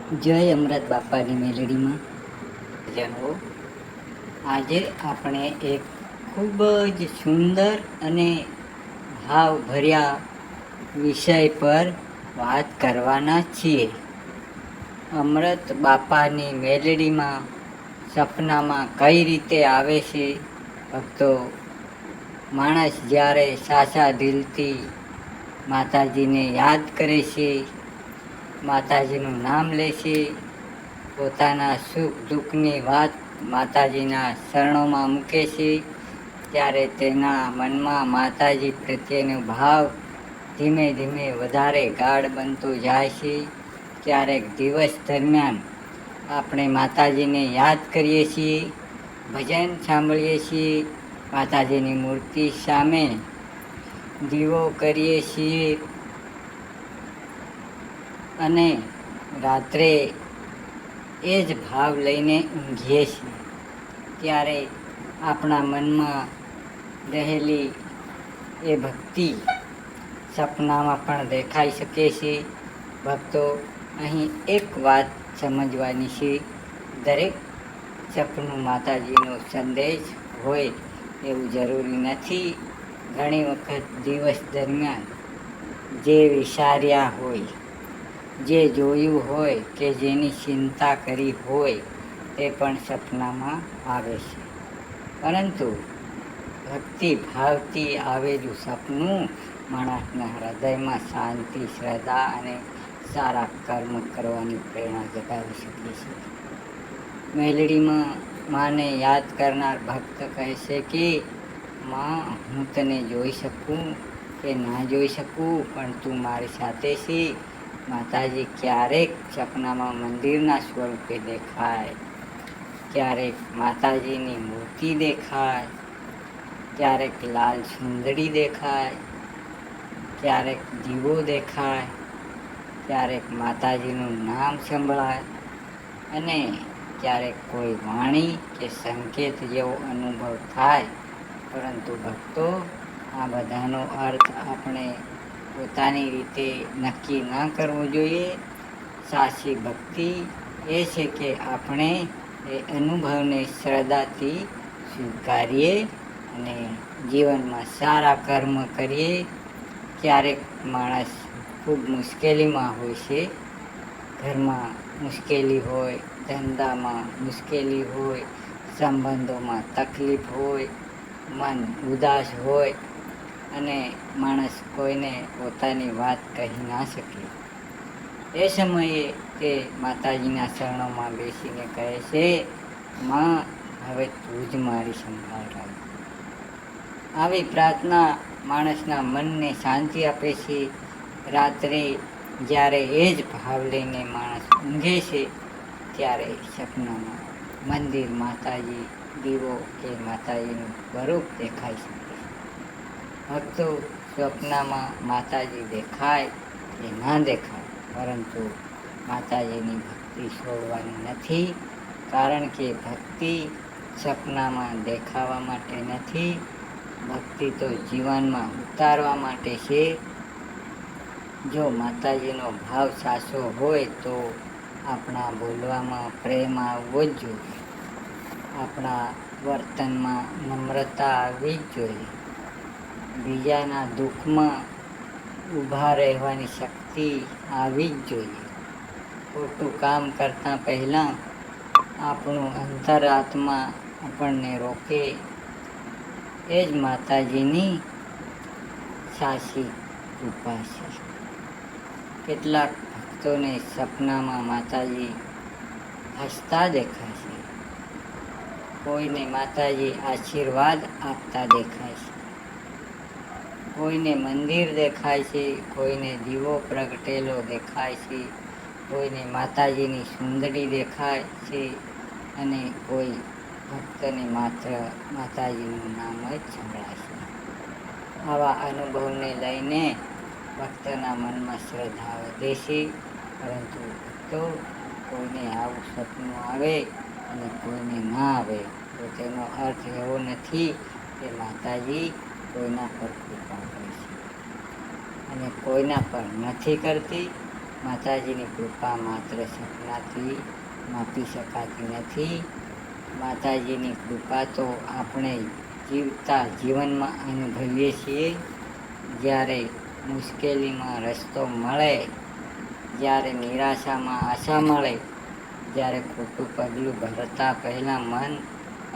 જય અમૃત બાપાની મેલડીમાં જન્મો. આજે આપણે એક ખૂબ જ સુંદર અને ભાવભર્યા વિષય પર વાત કરવાના છીએ. અમૃત બાપાની મેલડીમાં સપનામાં કઈ રીતે આવે છે. ભક્તો, માણસ જ્યારે સાચા દિલથી માતાજીને યાદ કરે છે, માતાજીનું નામ લે છે, પોતાના સુખ દુઃખની વાત માતાજીના શરણોમાં મૂકે છે, ત્યારે તેના મનમાં માતાજી પ્રત્યેનો ભાવ ધીમે ધીમે વધારે ગાઢ બનતો જાય છે. ક્યારેક દિવસ દરમિયાન આપણે માતાજીને યાદ કરીએ છીએ, ભજન સાંભળીએ છીએ, માતાજીની મૂર્તિ સામે દીવો કરીએ છીએ અને રાત્રે એ જ ભાવ લઈને ઊંઘીએ છીએ. ત્યારે આપણા મનમાં રહેલી એ ભક્તિ સપનામાં પણ દેખાઈ શકે છે. ભક્તો, અહીં એક વાત સમજવાની છે. દરેક સપનું માતાજીનો સંદેશ હોય એવું જરૂરી નથી. ઘણી વખત દિવસ દરમિયાન જે વિચાર્યા હોય, જે જોયું હોય કે જેની ચિંતા કરી હોય તે પણ સપનામાં આવે છે. પરંતુ ભક્તિ ભાવથી આવેલું સપનું માણસના હૃદયમાં શાંતિ, શ્રદ્ધા અને સારા કર્મ કરવાની પ્રેરણા જગાવી શકે છે. મેલડીમાં માને યાદ કરનાર ભક્ત કહે છે કે, માં, હું તને જોઈ શકું કે ના જોઈ શકું, પણ તું મારી સાથે છે. માતાજી ક્યારેક સપનામાં મંદિરના સ્વરૂપે દેખાય, ક્યારેક માતાજીની મૂર્તિ દેખાય, ક્યારેક લાલ સુંદડી દેખાય, ક્યારેક દીવો દેખાય, ક્યારેક માતાજીનું નામ સંભળાય અને ક્યારેક કોઈ વાણી કે સંકેત જેવો અનુભવ થાય. પરંતુ ભક્તો, આ બધાનો અર્થ આપણે પોતાની રીતે નક્કી ન કરવો જોઈએ. સાચી ભક્તિ એ છે કે આપણે એ અનુભવને શ્રદ્ધાથી સ્વીકારીએ અને જીવનમાં સારા કર્મ કરીએ. ક્યારેક માણસ ખૂબ મુશ્કેલીમાં હોય છે, ઘરમાં મુશ્કેલી હોય, ધંધામાં મુશ્કેલી હોય, સંબંધોમાં તકલીફ હોય, મન ઉદાસ હોય અને માણસ કોઈને પોતાની વાત કહી ના શકે. એ સમયે તે માતાજીના ચરણોમાં બેસીને કહે છે, માં, હવે તું જ મારી સંભાળ રાખ. આવી પ્રાર્થના માણસના મનને શાંતિ આપે છે. રાત્રે જ્યારે એ જ ભાવ લઈને માણસ ઊંઘે છે, ત્યારે સપનામાં મંદિર, માતાજી, દીવો કે માતાજીનું સ્વરૂપ દેખાઈ શકે છે. ભક્તો, સ્વપ્નમાં માતાજી દેખાય કે ના દેખાય, પરંતુ માતાજીની ભક્તિ છોડવાની નથી. કારણ કે ભક્તિ સપનામાં દેખાવા માટે નથી, ભક્તિ તો જીવનમાં ઉતારવા માટે છે. જો માતાજીનો ભાવ સાચો હોય તો આપણા બોલવામાં પ્રેમ આવવો જ જોઈએ, આપણા વર્તનમાં નમ્રતા આવવી જ જોઈએ, બીજાના દુઃખમાં ઊભા રહેવાની શક્તિ આવવી જ જોઈએ. ખોટું કામ કરતાં પહેલાં આપણું અંતરાત્મા આપણને રોકે, એ જ માતાજીની સાચી કૃપા છે. કેટલાક ભક્તોને સપનામાં માતાજી હસતા દેખાય છે, કોઈને માતાજી આશીર્વાદ આપતા દેખાય છે, કોઈને મંદિર દેખાય છે, કોઈને દીવો પ્રગટેલો દેખાય છે, કોઈને માતાજીની સુંદરી દેખાય છે અને કોઈ ભક્તને માત્ર માતાજીનું નામ જ સંભળાય છે. આવા અનુભવને લઈને ભક્તના મનમાં શ્રદ્ધા વધે છે. પરંતુ ભક્તો, કોઈને આવું સપનું આવે અને કોઈને ના આવે તો તેનો અર્થ એવો નથી કે માતાજી કોઈના પર કૃપા કરે છે અને કોઈના પર નથી કરતી. માતાજીની કૃપા માત્ર સપનાથી માપી શકાતી નથી. માતાજીની કૃપા તો આપણે જીવતા જીવનમાં અનુભવીએ છીએ. જ્યારે મુશ્કેલીમાં રસ્તો મળે, જ્યારે નિરાશામાં આશા મળે, જ્યારે ખોટું પગલું ભરતા પહેલાં મન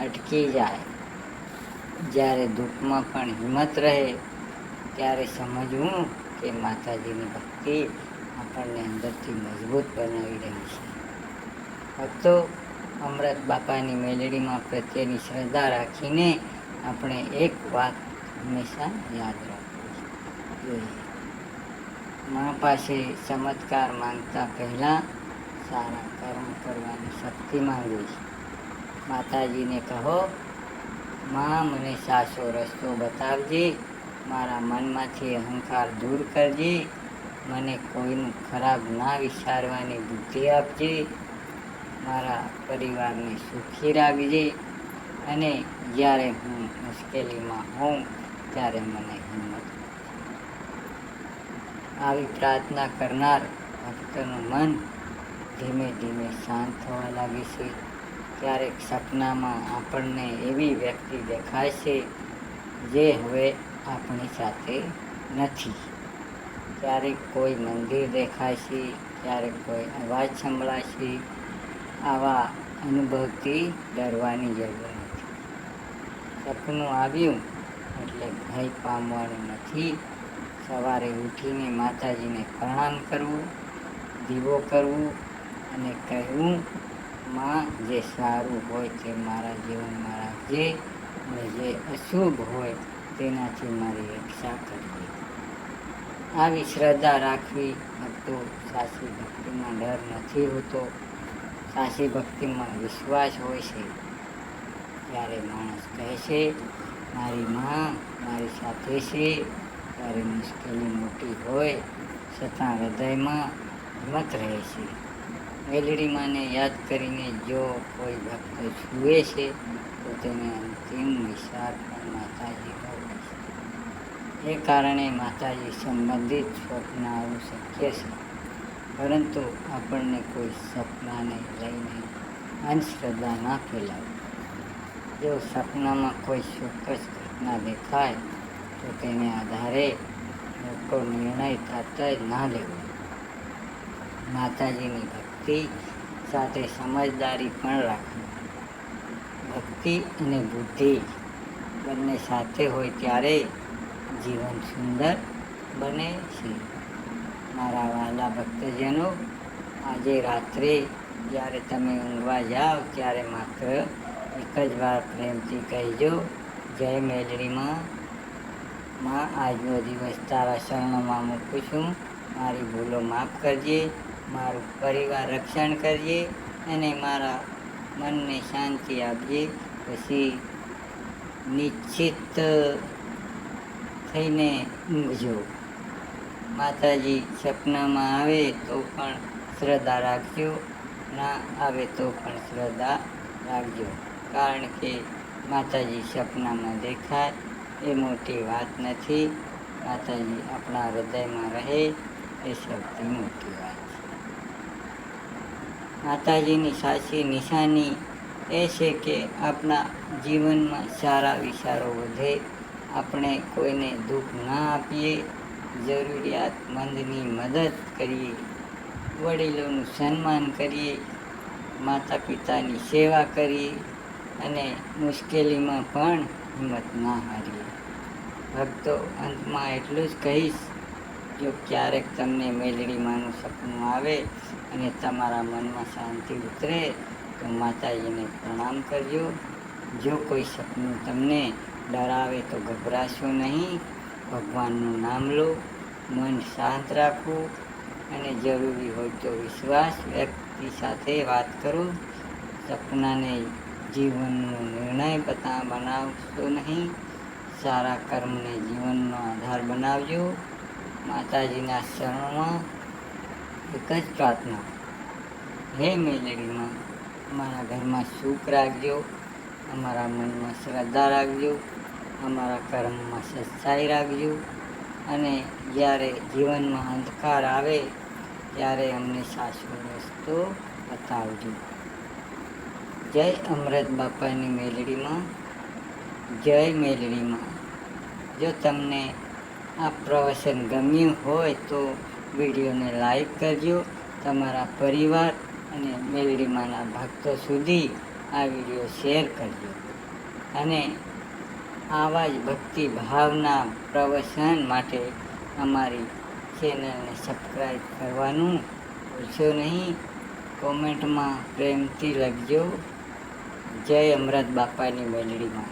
અટકી જાય, જ્યારે દુઃખમાં પણ હિંમત રહે, ત્યારે સમજવું કે માતાજીની ભક્તિ આપણને અંદરથી મજબૂત બનાવી રહી છે. ભક્તો, અમૃત બાપાની મેલડીમાં પ્રત્યેની શ્રદ્ધા રાખીને આપણે એક વાત હંમેશા યાદ રાખવી જોઈએ. મા પાસે ચમત્કાર માંગતા પહેલાં સારા કર્મ કરવાની શક્તિ માંગવી છે. માતાજીને કહો, માં મને સાચો રસ્તો બતાવજે, મારા મનમાંથી અહંકાર દૂર કરજે, મને કોઈનું ખરાબ ના વિચારવાની બુદ્ધિ આપજે, મારા પરિવારને સુખી રાખજે, અને જ્યારે હું મુશ્કેલીમાં હોઉં ત્યારે મને હિંમત. આવી પ્રાર્થના કરનાર ભક્તનું મન ધીમે ધીમે શાંત થવા લાગે છે. ક્યારેક સપનામાં આપણને એવી વ્યક્તિ દેખાય છે જે હવે આપણી સાથે નથી. ક્યારેક કોઈ મંદિર દેખાય છે, ક્યારેક કોઈ અવાજ સંભળાય છે. આવા અનુભવથી ડરવાની જરૂર નથી. સપનું આવ્યું એટલે ભય પામવાનું નથી. સવારે ઉઠીને માતાજીને પ્રણામ કરવું, દીવો કરવું અને કહેવું, માં જે સારું હોય તે મારા જીવનમાં રાખજે, અને જે અશુભ હોય તેનાથી મારી રક્ષા કરજે. આવી શ્રદ્ધા રાખવી ભક્તો. સાચી ભક્તિમાં ડર નથી હોતો, સાચી ભક્તિમાં વિશ્વાસ હોય છે. જ્યારે માણસ કહે છે મારી માં મારી સાથે છે, ત્યારે મુશ્કેલી મોટી હોય છતાં હૃદયમાં હિંમત રહે છે. મેલડી માને યાદ કરીને જો કોઈ ભક્ત છૂએ છે તો તેને અંતિમ વિચાર પણ માતાજી હોય છે. એ કારણે માતાજી સંબંધિત સ્વપ્ન આવવું શક્ય છે. પરંતુ આપણને કોઈ સપનાને લઈને અંધશ્રદ્ધા ના ફેલાવવી. જો સપનામાં કોઈ ચોક્કસ ઘટના દેખાય તો તેને આધારે મોટો નિર્ણય તરત જ ના લેવો. માતાજીની ભક્તિ સાથે સમજદારી પણ રાખવી. ભક્તિ અને બુદ્ધિ બંને સાથે હોય ત્યારે જીવન સુંદર બને છે. મારા વહાલા ભક્તજનો, આજે રાત્રે જ્યારે તમે ઊંઘવા જાઓ ત્યારે માત્ર એક જ વાર પ્રેમથી કહેજો, જય મેલડીમાં. માં, આજનો દિવસ તારા શરણોમાં મૂકું છું. મારી ભૂલો માફ કરજે, મારું પરિવાર રક્ષણ કરજે અને મારા મનને શાંતિ આપજે. પછી નિશ્ચિત થઈને ઊંઘજો. માતાજી સપનામાં આવે તો પણ શ્રદ્ધા રાખજો, ના આવે તો પણ શ્રદ્ધા રાખજો. કારણ કે માતાજી સપનામાં દેખાય એ મોટી વાત નથી. માતાજી આપણા હૃદયમાં રહે એ સૌથી મોટી વાત છે. માતાજીની સાચી નિશાની એ છે કે આપણા જીવનમાં સારા વિચારો વધે, આપણે કોઈને દુઃખ ના આપીએ, જરૂરિયાતમંદની મદદ કરીએ, વડીલોનું સન્માન કરીએ, માતા પિતાની સેવા કરીએ અને મુશ્કેલીમાં પણ હિંમત ના હારીએ. ભક્તો, અંતમાં એટલું જ કહીશ, જો ક્યારેક તમને મેલડીમાંનું સપનું આવે અને તમારા મનમાં શાંતિ ઉતરે તો માતાજીને પ્રણામ કરજો. જો કોઈ સપનું તમને ડરાવે તો ગભરાશો નહીં. ભગવાનનું નામ લો, મન શાંત રાખવું અને જરૂરી હોય તો વિશ્વાસ વ્યક્તિ સાથે વાત કરો. સપનાને જીવનનો નિર્ણય બનાવશો નહીં. સારા કર્મને જીવનનો આધાર બનાવજો. માતાજીના શરણોમાં એક જ પ્રાર્થના, હે મેલડીમાં, અમારા ઘરમાં સુખ રાખજો, અમારા મનમાં શ્રદ્ધા રાખજો, અમારા કર્મમાં સચ્ચાઈ રાખજો, અને જ્યારે જીવનમાં અંધકાર આવે ત્યારે અમને સાચો રસ્તો બતાવજો. જય અમૃત બાપાની મેલડીમાં, જય મેલડીમાં. જો તમને આ પ્રવચન ગમ્યું હોય તો વિડીયોને લાઈક કરજો. તમારા પરિવાર અને મેલડીમાંના ભક્તો સુધી આ વિડીયો શેર કરજો. અને આવા જ ભક્તિ ભાવના પ્રવચન માટે અમારી ચેનલને સબસ્ક્રાઈબ કરવાનું ભૂલશો નહીં. કોમેન્ટમાં પ્રેમથી લખજો, જય અમૃત બાપાની મેલડીમાં.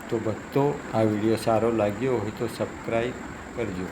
તો ભક્તો, આ વિડીયો સારો લાગ્યો હોય તો સબસ્ક્રાઈબ કરજો.